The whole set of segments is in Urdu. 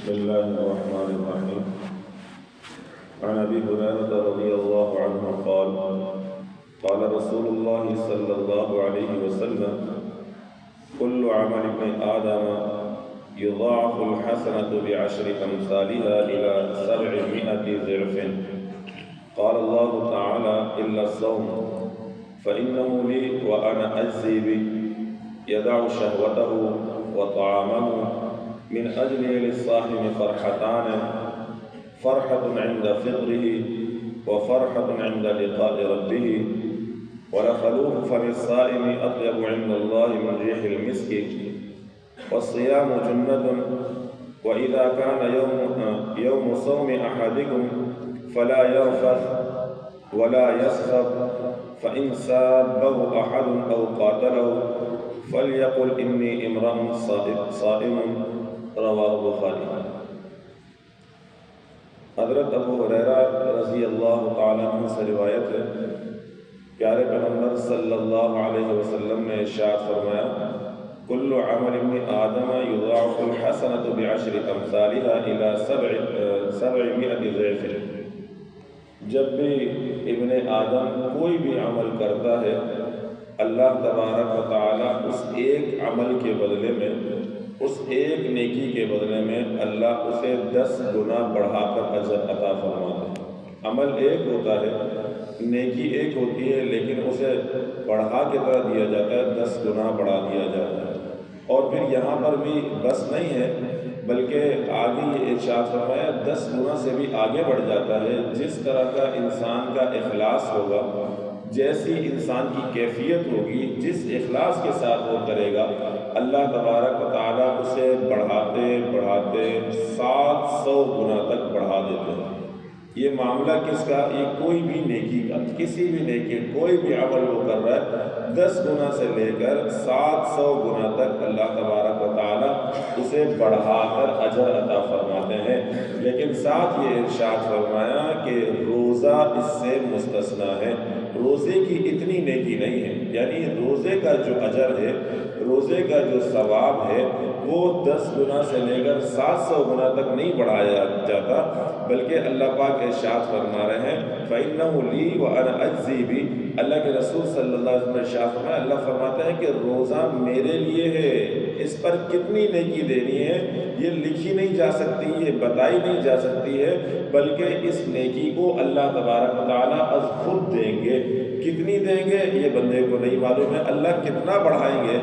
بسم الله الرحمن الرحيم. عن أبي هريرة رضي الله عنه قال قال رسول الله صلى الله عليه وسلم كل عمل ابن آدم يضاعف الحسنة بعشر أمثالها إلى 700 ضعف. قال الله تعالى إلا الصوم فإنه لي وأنا أجزي به يدع شهوته وطعامه من أجل للصائم فرحتان فرحة عند فطره وفرحة عند لقاء ربه ولخلوف فم الصائم أطيب عند الله من ريح المسك والصيام جنة وإذا كان يوم صوم أحدكم فلا يرفث ولا يسخب فإن سابه أحد أو قاتله فليقل إني امرأ صائم رواہ بخاری۔ حضرت ابو ہریرہ رضی اللہ تعالیٰ عنہ سے روایت ہے، پیارے پیغمبر صلی اللہ علیہ وسلم نے ارشاد فرمایا کل عمل ابن آدم یضاعف الحسنۃ بعشر امثالها الى 700 ضعف۔ جب بھی ابن آدم کوئی بھی عمل کرتا ہے، اللہ تبارک و تعالیٰ اس ایک عمل کے بدلے میں، اس ایک نیکی کے بدلے میں اللہ اسے 10 گنا بڑھا کر اجر عطا فرماتے ہیں۔ عمل ایک ہوتا ہے، نیکی ایک ہوتی ہے، لیکن اسے بڑھا کے طرح دیا جاتا ہے، 10 گنا بڑھا دیا جاتا ہے۔ اور پھر یہاں پر بھی بس نہیں ہے، بلکہ آگے یہ ارشاد فرمایا 10 گنا سے بھی آگے بڑھ جاتا ہے۔ جس طرح کا انسان کا اخلاص ہوگا، جیسی انسان کی کیفیت ہوگی، جس اخلاص کے ساتھ وہ کرے گا، اللہ تبارک و تعالیٰ اسے بڑھاتے بڑھاتے 700 گنا تک بڑھا دیتے ہیں۔ یہ معاملہ کس کا؟ یہ کوئی بھی نیکی کا، کسی بھی نیکی، کوئی بھی عمل وہ کر رہا ہے، 10 گنا سے لے کر 700 گنا تک اللہ تبارک و تعالیٰ اسے بڑھا کر اجر عطا فرماتے ہیں۔ لیکن ساتھ یہ ارشاد فرمایا کہ روزہ اس سے مستثنا ہے، روزے کی اتنی نیکی نہیں ہے، یعنی روزے کا جو اجر ہے، روزے کا جو ثواب ہے، وہ 10 گنا سے لے کر 700 گنا تک نہیں بڑھایا جاتا، بلکہ اللہ پاک ارشاد فرما رہے ہیں فَإِنَّهُ لِي وَأَنَا أَجْزِي بِهِ۔ اللہ کے رسول صلی اللہ علیہ وسلم ارشاد فرمایا، اللہ فرماتا ہے کہ روزہ میرے لیے ہے، اس پر کتنی نیکی دینی ہے یہ لکھی نہیں جا سکتی، یہ بتائی نہیں جا سکتی ہے، بلکہ اس نیکی کو اللہ تبارک و تعالیٰ از خود دیں گے۔ کتنی دیں گے یہ بندے کو نہیں معلوم ہے، اللہ کتنا بڑھائیں گے۔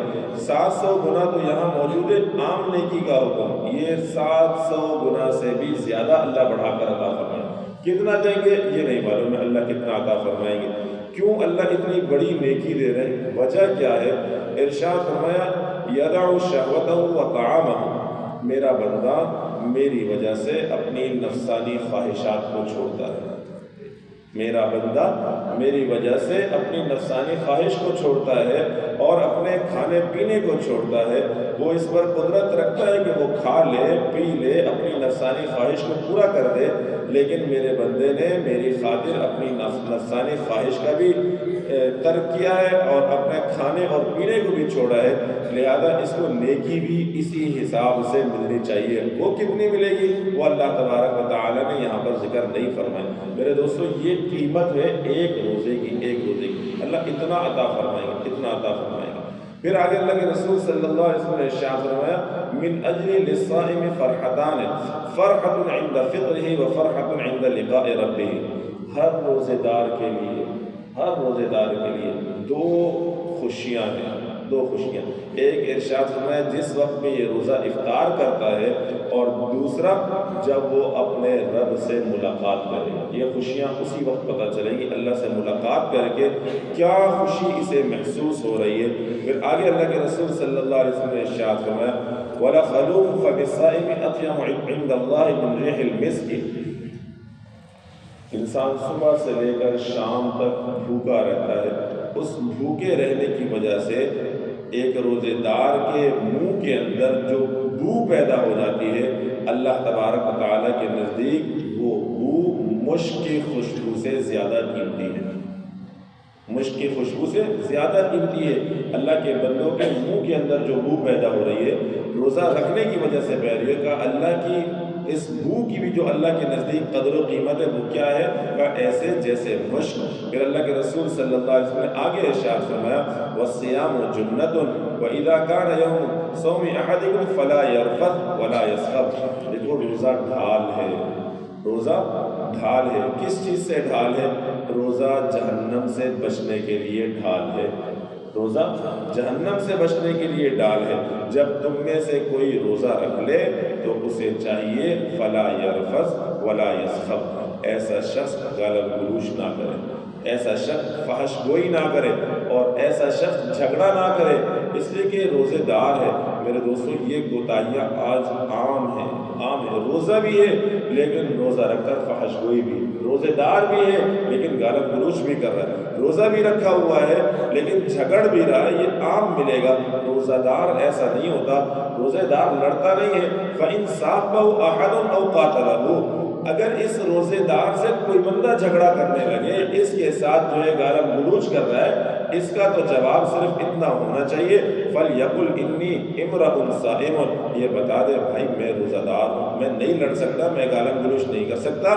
700 گنا تو یہاں موجود ہے عام نیکی کا حکم، یہ 700 گنا سے بھی زیادہ اللہ بڑھا کر عطا فرمائیں۔ کتنا دیں گے یہ نہیں معلوم ہے، اللہ کتنا عطا فرمائیں گے۔ کیوں اللہ اتنی بڑی نیکی دے رہے ہیں؟ وجہ کیا ہے؟ ارشاد فرمایا یدع شہوتہ وطعامہ، میرا بندہ میری وجہ سے اپنی نفسانی خواہشات کو چھوڑتا ہے، میرا بندہ میری وجہ سے اپنی نفسانی خواہش کو چھوڑتا ہے اور اپنے کھانے پینے کو چھوڑتا ہے۔ وہ اس پر قدرت رکھتا ہے کہ وہ کھا لے پی لے، اپنی نفسانی خواہش کو پورا کر دے، لیکن میرے بندے نے میری خاطر اپنی نفسانی خواہش کا بھی ترک کیا ہے اور اپنے کھانے اور پینے کو بھی چھوڑا ہے، لہذا اس کو نیکی بھی اسی حساب سے ملنی چاہیے۔ وہ کتنی ملے گی وہ اللہ تبارک و تعالیٰ نے یہاں پر ذکر نہیں فرمایا۔ میرے دوستو یہ قیمت ہے ایک روزے کی، ایک روزے کی، اللہ اتنا عطا فرمائیں گے، اتنا عطا فرمائیں گے۔ پھر آگے اللہ کے رسول صلی اللہ علیہ وسلم نے ارشاد فرمایا من اجل للصائم فرحتان فرحۃ عند فطرہ وفرحۃ عند لقاء ربہ۔ ہر روزے دار کے لیے، ہر روزے دار کے لیے 2 خوشیاں ہیں، 2 خوشیاں۔ ایک ارشاد فرمایا جس وقت میں یہ روزہ افطار کرتا ہے، اور دوسرا جب وہ اپنے رب سے ملاقات کرے گا۔ یہ خوشیاں اسی وقت پتہ چلیں گی، اللہ سے ملاقات کر کے کیا خوشی اسے محسوس ہو رہی ہے۔ پھر آگے اللہ کے رسول صلی اللہ علیہ وسلم نے ارشاد فرمایا وَلَخَلُوفُ فَمِ الصَّائِمِ أَطْيَبُ عِندَ اللَّهِ مِنْ رِيحِ الْمِسْكِ۔ انسان صبح سے لے کر شام تک بھوکا رہتا ہے، اس بھوکے رہنے کی وجہ سے ایک روزے دار کے منہ کے اندر جو بو پیدا ہو جاتی ہے، اللہ تبارک و تعالیٰ کے نزدیک وہ بو مشک کی خوشبو سے زیادہ قیمتی ہے۔ مشک کی خوشبو سے زیادہ قیمتی ہے۔ اللہ کے بندوں کے منہ کے اندر جو بو پیدا ہو رہی ہے روزہ رکھنے کی وجہ سے پہ رہی ہے، کہ اللہ کی اس بو کی بھی جو اللہ کے نزدیک قدر و قیمت ہے وہ کیا ہے؟ کہ ایسے جیسے مشک۔ پھر اللہ کے رسول صلی اللہ علیہ وسلم نے آگے ارشاد فرمایا وَالصِّيَامُ جُنَّةٌ وَإِذَا كَانَ يَوْمُ صَوْمِ أَحَدِكُمْ فَلَا يَرْفَثْ وَلَا يَسْخَبْ۔ دیکھو روزہ ڈھال ہے، روزہ ڈھال ہے۔ کس چیز سے ڈھال ہے؟ روزہ جہنم سے بچنے کے لیے ڈھال ہے۔ روزہ جہنم سے بچنے کے لیے ڈال ہے۔ جب تم میں سے کوئی روزہ رکھ لے تو اسے چاہیے فلا یرفث ولا یسخب، ایسا شخص گالا گلوچ نہ کرے، ایسا شخص فحش گوئی نہ کرے، اور ایسا شخص جھگڑا نہ کرے، اس لیے کہ روزے دار ہے۔ میرے دوستو یہ کوتاہیاں آج عام ہیں، عام ہے۔ روزہ بھی ہے لیکن روزہ رکھ کر فحش گوئی بھی، روزے دار بھی ہے لیکن گالا گلوچ بھی کر رہا ہے، روزہ بھی رکھا ہوا ہے لیکن جھگڑ بھی رہا ہے، یہ عام ملے گا۔ روزہ دار ایسا نہیں ہوتا، روزے دار لڑتا نہیں ہے۔ فَإِن صَابَّهُ أَحَدٌ أَوْ قَاتَلَهُ، اگر اس روزے دار سے کوئی بندہ جھگڑا کرنے لگے، اس کے ساتھ جو ہے گالا گلوچ کر رہا ہے، اس کا تو جواب صرف اتنا ہونا چاہیے فَلْيَقُلْ إِنِّي امْرَأٌ صَائِمٌ، یہ بتا دے بھائی میں روزہ دار ہوں، میں نہیں لڑ سکتا، میں گالا گلوچ نہیں کر سکتا،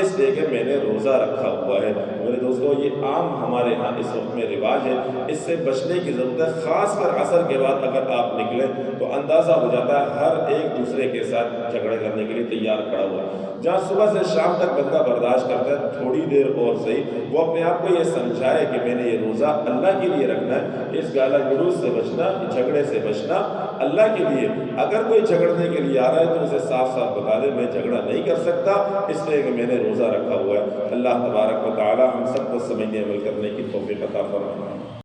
اس لیے کہ میں نے روزہ رکھا ہوا ہے۔ میرے دوستو یہ عام ہمارے ہاں اس وقت میں رواج ہے، اس سے بچنے کی ضرورت ہے۔ خاص کر عصر کے بعد اگر آپ نکلیں تو اندازہ ہو جاتا ہے ہر ایک دوسرے کے ساتھ جھگڑے کرنے کے لیے تیار کھڑا ہوا ہے۔ جہاں صبح سے شام تک بندہ برداشت کرتا ہے، تھوڑی دیر اور صحیح وہ اپنے آپ کو یہ سمجھائے کہ میں نے یہ روزہ اللہ کے لیے رکھنا ہے، اس گالا گلوچ سے بچنا، جھگڑے سے بچنا اللہ کے لیے۔ اگر کوئی جھگڑنے کے لیے آ رہا ہے تو اسے صاف صاف بتا دے میں جھگڑا نہیں کر سکتا، اس لیے کہ میں نے روزہ رکھا ہوا ہے۔ اللہ تبارک و تعالی ہم سب کو سمجھنے عمل کرنے کی توفیق عطا فرمائے۔